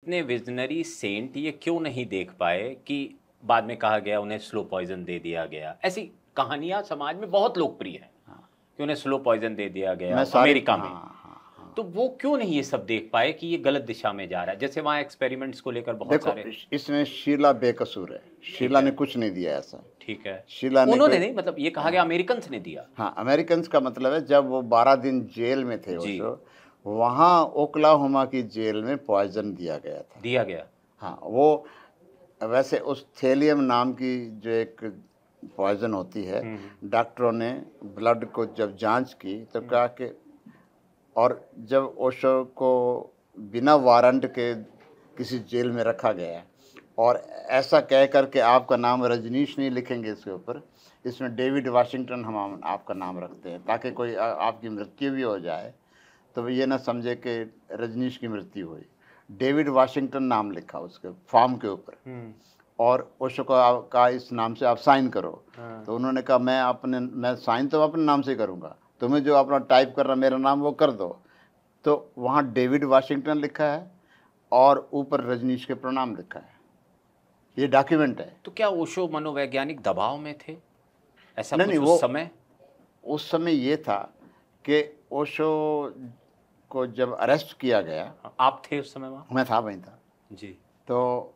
इतने visionary Saint ये क्यों नहीं देख पाए कि बाद में कहा गया उन्हें स्लो पॉइजन दे दिया गया? ऐसी कहानियां समाज में बहुत लोकप्रिय है कि उन्हें स्लो पॉइजन दे दिया गया मैं सारी अमेरिका में। हाँ। तो वो क्यों नहीं ये सब देख पाए कि ये गलत दिशा में जा रहा है? जैसे वहाँ एक्सपेरिमेंट्स को लेकर बहुत देखो, सारे। इसमें शीला बेकसूर है। ठीक शीला है, ने कुछ नहीं दिया ऐसा। ठीक है। शीला ने उन्होंने कोई, नहीं, मतलब ये कहा गया अमेरिकन ने दिया। हाँ, अमेरिकन का मतलब है जब वो 12 दिन जेल में थे जी। ओशो, वहाँ ओक्लाहोमा की जेल में पॉइजन दिया गया था। दिया गया। हाँ, वो वैसे उस थेलियम नाम की जो एक पॉइजन होती है, डॉक्टरों ने ब्लड को जब जांच की तो कहा कि, और जब ओशो को बिना वारंट के किसी जेल में रखा गया और ऐसा कह कर के आपका नाम रजनीश नहीं लिखेंगे इसके ऊपर, इसमें डेविड वाशिंगटन हम आपका नाम रखते हैं ताकि कोई आपकी मृत्यु भी हो जाए तो वो ये ना समझे कि रजनीश की मृत्यु हुई। डेविड वाशिंगटन नाम लिखा उसके फॉर्म के ऊपर और ओशो का इस नाम से आप साइन करो। तो उन्होंने कहा मैं साइन तो अपने नाम से करूँगा, तुम्हें जो अपना टाइप करना मेरा नाम वो कर दो। तो वहाँ डेविड वाशिंगटन लिखा है और ऊपर रजनीश के प्रणाम लिखा है। ये डॉक्यूमेंट है। तो क्या ओशो मनोवैज्ञानिक दबाव में थे? ऐसा नहीं कुछ नहीं, उस समय ये था कि ओशो को जब अरेस्ट किया गया, आप थे उस समय वहाँ? मैं था, वहीं था जी। तो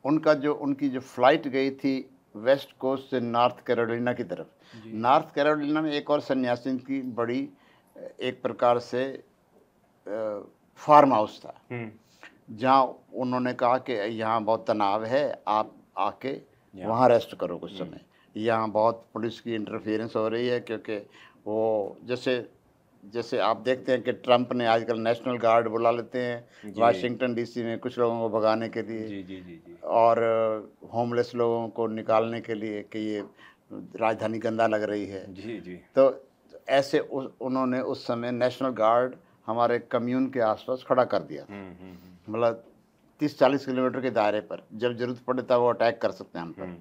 उनकी जो फ्लाइट गई थी वेस्ट कोस्ट से नॉर्थ कैरोलिना की तरफ। नॉर्थ कैरोलिना में एक और सन्यासी की बड़ी एक प्रकार से फार्म हाउस था जहाँ उन्होंने कहा कि यहाँ बहुत तनाव है, आप आके वहाँ रेस्ट करो कुछ समय। यहाँ बहुत पुलिस की इंटरफेरेंस हो रही है क्योंकि वो जैसे आप देखते हैं कि ट्रंप ने आजकल नेशनल गार्ड बुला लेते हैं वाशिंगटन डीसी में कुछ लोगों को भगाने के लिए। जी जी जी जी। और होमलेस लोगों को निकालने के लिए कि ये राजधानी गंदा लग रही है। जी जी। तो ऐसे उन्होंने उस समय नेशनल गार्ड हमारे कम्यून के आसपास खड़ा कर दिया था। मतलब 30-40 किलोमीटर के दायरे पर, जब जरूरत पड़े तब वो अटैक कर सकते हैं हम पर।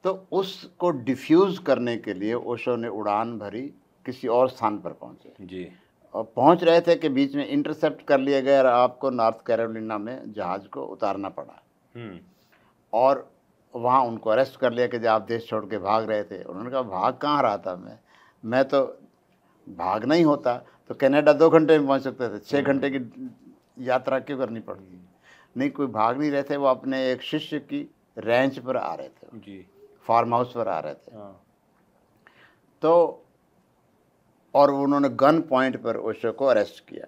तो उसको डिफ्यूज करने के लिए ओशो ने उड़ान भरी, किसी और स्थान पर पहुंचे जी। और पहुंच रहे थे कि बीच में इंटरसेप्ट कर लिया गया और आपको नॉर्थ कैरोलिना में जहाज को उतारना पड़ा। और वहाँ उनको अरेस्ट कर लिया कि जब आप देश छोड़ के भाग रहे थे। उन्होंने कहा भाग कहाँ रहा था मैं तो भागना ही होता तो कनाडा 2 घंटे में पहुँच सकते थे, 6 घंटे की यात्रा क्यों करनी पड़ती। नहीं, कोई भाग नहीं रहे थे, वो अपने एक शिष्य की रेंच पर आ रहे थे जी, फार्म हाउस पर आ रहे थे। तो और उन्होंने गन पॉइंट पर ओशो को अरेस्ट किया।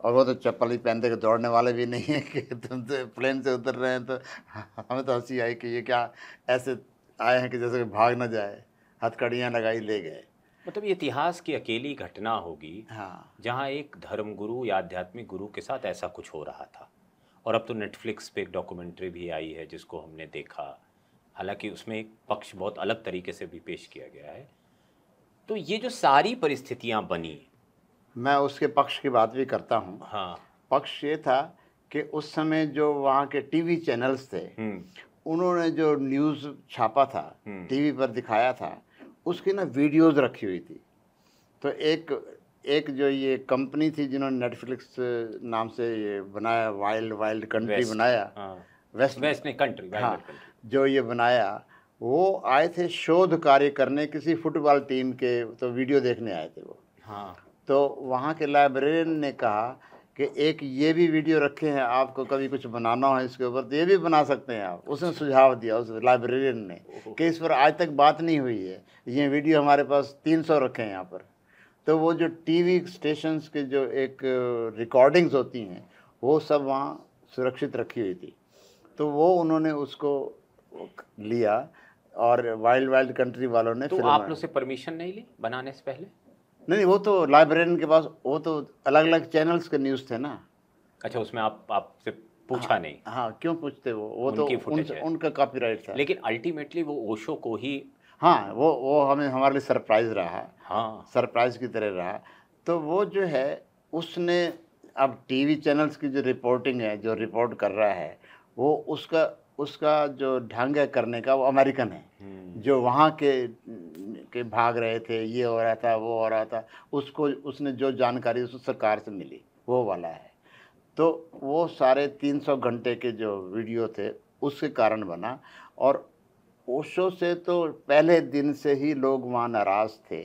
और वो तो चप्पल ही पहनते के दौड़ने वाले भी नहीं है कि तुम तो प्लेन से उतर रहे हैं। तो हमें तो हंसी आई कि ये क्या ऐसे आए हैं कि जैसे भाग ना जाए, हथकड़ियाँ लगाई ले गए। मतलब ये इतिहास की अकेली घटना होगी हाँ, जहाँ एक धर्मगुरु या आध्यात्मिक गुरु के साथ ऐसा कुछ हो रहा था। और अब तो नेटफ्लिक्स पे एक डॉक्यूमेंट्री भी आई है जिसको हमने देखा, हालांकि उसमें एक पक्ष बहुत अलग तरीके से भी पेश किया गया है। तो ये जो सारी परिस्थितियाँ बनी, मैं उसके पक्ष की बात भी करता हूँ। हाँ, पक्ष ये था कि उस समय जो वहाँ के टीवी चैनल्स थे उन्होंने जो न्यूज़ छापा था, टीवी पर दिखाया था, उसकी ना वीडियोज़ रखी हुई थी। तो एक जो ये कंपनी थी जिन्होंने नेटफ्लिक्स नाम से ये बनाया, वाइल्ड कंट्री बनाया, वेस्ट नहीं, कंट्री, हाँ, जो ये बनाया, वो आए थे शोध कार्य करने किसी फुटबॉल टीम के, तो वीडियो देखने आए थे वो। हाँ। तो वहाँ के लाइब्रेरियन ने कहा कि एक ये भी वीडियो रखे हैं, आपको कभी कुछ बनाना हो इसके ऊपर तो ये भी बना सकते हैं आप। उसने सुझाव दिया उस लाइब्रेरियन ने कि इस पर आज तक बात नहीं हुई है, ये वीडियो हमारे पास 300 रखे हैं यहाँ पर। तो वो जो टीवी स्टेशंस के जो एक रिकॉर्डिंग्स होती हैं वो सब वहाँ सुरक्षित रखी हुई थी। तो वो उन्होंने उसको लिया और वाइल्ड कंट्री वालों ने तो आप लोग से परमिशन नहीं ली बनाने से पहले? नहीं, वो तो लाइब्रेरियन के पास, वो तो अलग अलग चैनल्स के न्यूज़ थे ना। अच्छा, उसमें आपसे पूछा नहीं? हाँ, क्यों पूछते वो तो उनका कॉपीराइट था। लेकिन अल्टीमेटली वो ओशो को ही, हाँ, वो हमारे लिए सरप्राइज रहा। हाँ, सरप्राइज की तरह रहा। तो वो जो है उसने, अब टीवी चैनल्स की जो रिपोर्टिंग है, जो रिपोर्ट कर रहा है, वो उसका जो ढंग है करने का वो अमेरिकन है। जो वहाँ के भाग रहे थे, ये हो रहा था, वो हो रहा था, उसको उसने जो जानकारी उस सरकार से मिली वो वाला है। तो वो सारे 300 घंटे के जो वीडियो थे उसके कारण बना। और ओशो से तो पहले दिन से ही लोग वहाँ नाराज़ थे,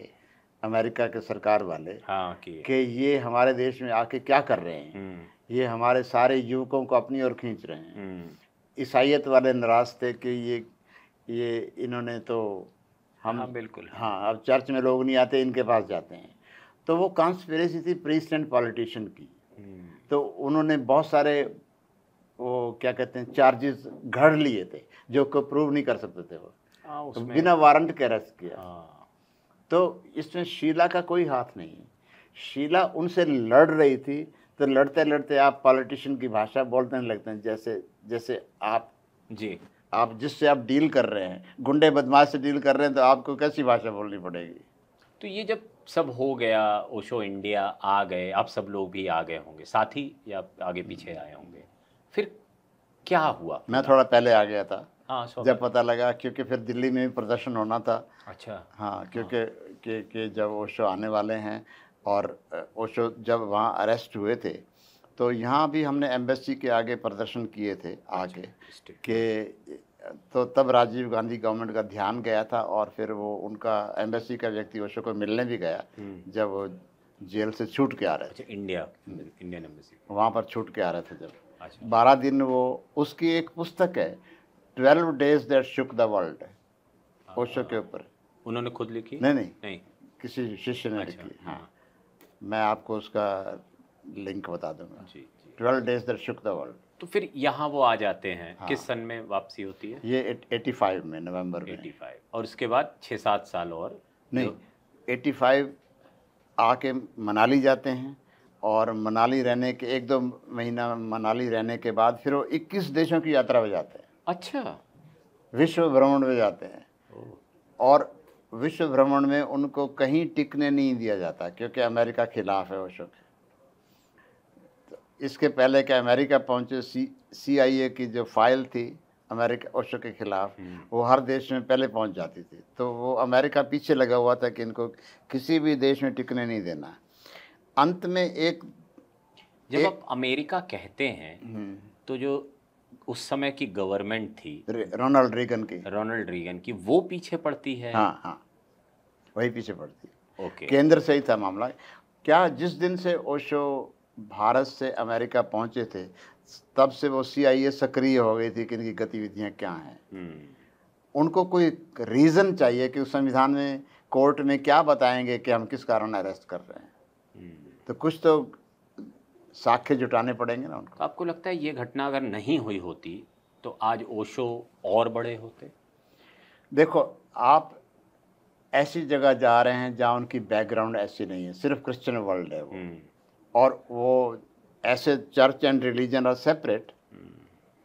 अमेरिका के सरकार वाले, हाँ कि ये हमारे देश में आके क्या कर रहे हैं, ये हमारे सारे युवकों को अपनी ओर खींच रहे हैं। ईसाइयत वाले नाराज़ थे कि ये इन्होंने तो हम, हाँ बिल्कुल, हाँ अब चर्च में लोग नहीं आते, इनके पास जाते हैं। तो वो कॉन्स्पिरेसी थी प्रीस्ट एंड पॉलिटिशियन की। तो उन्होंने बहुत सारे वो क्या कहते हैं चार्जेस घड़ लिए थे जो को प्रूव नहीं कर सकते थे वो, तो बिना वारंट के अरेस्ट किया। तो इसमें शीला का कोई हाथ नहीं है। शीला उनसे लड़ रही थी, तो लड़ते लड़ते आप पॉलिटिशियन की भाषा बोलने लगते हैं, जैसे आप जिससे आप डील कर रहे हैं, गुंडे बदमाश से डील कर रहे हैं, तो आपको कैसी भाषा बोलनी पड़ेगी। तो ये जब सब हो गया, ओशो इंडिया आ गए, आप सब लोग भी आ गए होंगे साथ ही या आगे पीछे आए होंगे, फिर क्या हुआ? मैं थोड़ा पहले आ गया था। हाँ, जब पता लगा, क्योंकि फिर दिल्ली में भी प्रदर्शन होना था। अच्छा। हाँ, क्योंकि कि जब ओशो आने वाले हैं, और ओशो जब वहाँ अरेस्ट हुए थे तो यहाँ भी हमने एम्बेसी के आगे प्रदर्शन किए थे आगे कि, तो तब राजीव गांधी गवर्नमेंट का ध्यान गया था, और फिर वो उनका एम्बेसी का व्यक्ति ओशो को मिलने भी गया जब वो जेल से छूट के आ रहे थे। इंडियन एम्बेसी वहाँ पर छूट के आ रहे थे जब 12 दिन। वो उसकी एक पुस्तक है 12 days that shook the world, Osho के ऊपर। उन्होंने खुद लिखी? नहीं, किसी शिष्य ने लिखी। हाँ, मैं आपको उसका लिंक बता दूंगा। 12 days that shook the world. तो फिर यहाँ वो आ जाते हैं। हाँ। किस सन में वापसी होती है? ये 85 में, नवंबर में। 85। और उसके बाद 6-7 साल और नहीं, 85 आके मनाली जाते हैं, और मनाली रहने के 1-2 महीना मनाली रहने के बाद फिर वो 21 देशों की यात्रा पे जाते हैं। अच्छा। विश्व भ्रमण में जाते हैं। और विश्व भ्रमण में उनको कहीं टिकने नहीं दिया जाता, क्योंकि अमेरिका खिलाफ है ओशो के। तो इसके पहले कि अमेरिका पहुंचे, CIA की जो फाइल थी अमेरिका ओशो के खिलाफ, वो हर देश में पहले पहुंच जाती थी। तो वो अमेरिका पीछे लगा हुआ था कि इनको किसी भी देश में टिकने नहीं देना। अंत में जब आप अमेरिका कहते हैं तो जो उस समय की गवर्नमेंट थी रोनाल्ड रीगन की, वो पीछे पड़ती है? हाँ, वही पीछे पड़ती है। ओके। केंद्र से ही था मामला। क्या जिस दिन से ओशो भारत से अमेरिका पहुंचे थे, तब से वो CIA सक्रिय हो गई थी कि इनकी गतिविधियां क्या हैं। उनको कोई रीज़न चाहिए कि उस संविधान में, कोर्ट में क्या बताएंगे कि हम किस कारण अरेस्ट कर रहे हैं। तो कुछ तो साक्ष्य जुटाने पड़ेंगे ना उनको। तो आपको लगता है ये घटना अगर नहीं हुई होती तो आज ओशो और बड़े होते? देखो, आप ऐसी जगह जा रहे हैं जहाँ उनकी बैकग्राउंड ऐसी नहीं है, सिर्फ क्रिश्चियन वर्ल्ड है वो, और वो ऐसे church and religion are separate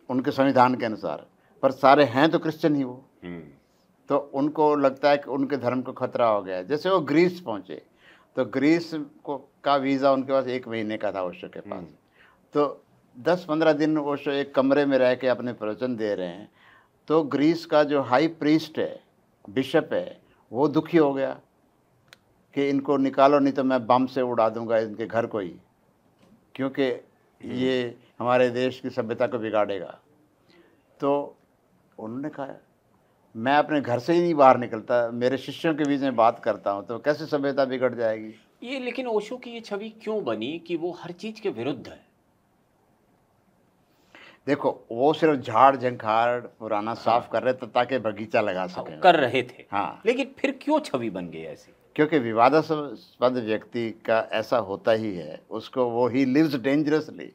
उनके संविधान के अनुसार, पर सारे हैं तो क्रिश्चियन ही वो। तो उनको लगता है कि उनके धर्म को खतरा हो गया है। जैसे वो ग्रीस पहुँचे, तो ग्रीस का वीज़ा उनके पास 1 महीने का था ओशो के पास। तो 10-15 दिन ओशो एक कमरे में रह के अपने प्रवचन दे रहे हैं, तो ग्रीस का जो हाई प्रीस्ट है, बिशप है, वो दुखी हो गया कि इनको निकालो, नहीं तो मैं बम से उड़ा दूंगा इनके घर को ही, क्योंकि ये हमारे देश की सभ्यता को बिगाड़ेगा। तो उन्होंने कहा, मैं अपने घर से ही नहीं बाहर निकलता, मेरे शिष्यों के बीच में बात करता हूँ, तो कैसे सभ्यता बिगड़ जाएगी। ये लेकिन ओशो की ये छवि क्यों बनी कि वो हर चीज़ के विरुद्ध है? देखो, वो सिर्फ झाड़ झंखाड़ पुराना साफ कर रहे थे ताकि बगीचा लगा सकें। कर रहे थे। हाँ, लेकिन फिर क्यों छवि बन गई ऐसी? क्योंकि विवादास्पद व्यक्ति का ऐसा होता ही है, उसको वो ही लिव्स डेंजरसली,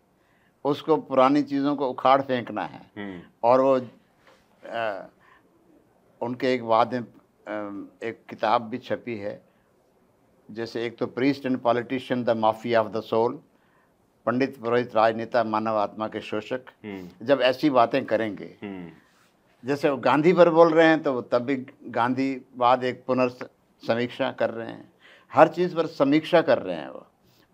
उसको पुरानी चीज़ों को उखाड़ फेंकना है। और वो उनके एक बाद में एक किताब भी छपी है, जैसे एक तो priest and politician the mafia of the soul, पंडित पुरोहित राजनेता मानव आत्मा के शोषक। जब ऐसी बातें करेंगे, जैसे वो गांधी पर बोल रहे हैं, तो तब भी गांधीवाद एक पुनर्समीक्षा कर रहे हैं, हर चीज़ पर समीक्षा कर रहे हैं वो।